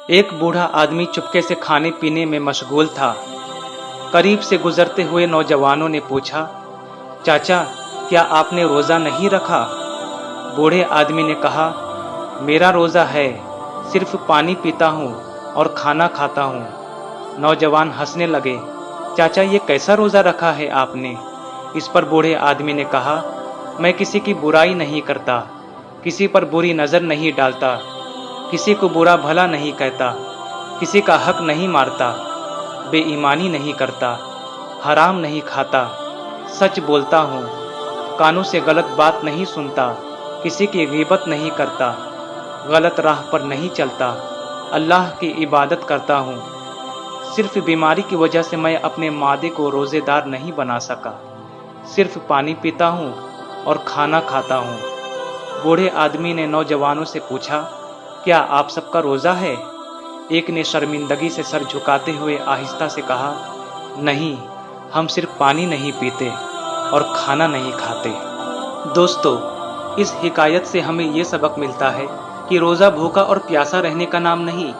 एक बूढ़ा आदमी चुपके से खाने पीने में मशगूल था। करीब से गुजरते हुए नौजवानों ने पूछा, चाचा, क्या आपने रोजा नहीं रखा? बूढ़े आदमी ने कहा, मेरा रोजा है, सिर्फ पानी पीता हूँ और खाना खाता हूँ। नौजवान हंसने लगे। चाचा, ये कैसा रोजा रखा है आपने? इस पर बूढ़े आदमी ने कहा, मैं किसी की बुराई नहीं करता, किसी पर बुरी नजर नहीं डालता, किसी को बुरा भला नहीं कहता, किसी का हक नहीं मारता, बेईमानी नहीं करता, हराम नहीं खाता, सच बोलता हूँ, कानों से गलत बात नहीं सुनता, किसी की गीबत नहीं करता, गलत राह पर नहीं चलता, अल्लाह की इबादत करता हूँ। सिर्फ बीमारी की वजह से मैं अपने मादे को रोजेदार नहीं बना सका, सिर्फ पानी पीता हूँ और खाना खाता हूँ। बूढ़े आदमी ने नौजवानों से पूछा, क्या आप सबका रोजा है? एक ने शर्मिंदगी से सर झुकाते हुए आहिस्ता से कहा, नहीं, हम सिर्फ पानी नहीं पीते और खाना नहीं खाते। दोस्तों, इस हिकायत से हमें ये सबक मिलता है कि रोजा भूखा और प्यासा रहने का नाम नहीं,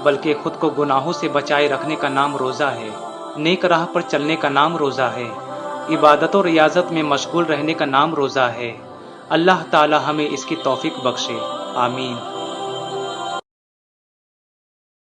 बल्कि खुद को गुनाहों से बचाए रखने का नाम रोजा है। नेक राह पर चलने का नाम रोजा है। इबादत और रियाजत में मशगूल रहने का नाम रोजा है। अल्लाह ताला हमें इसकी तौफीक बख्शे। आमीन।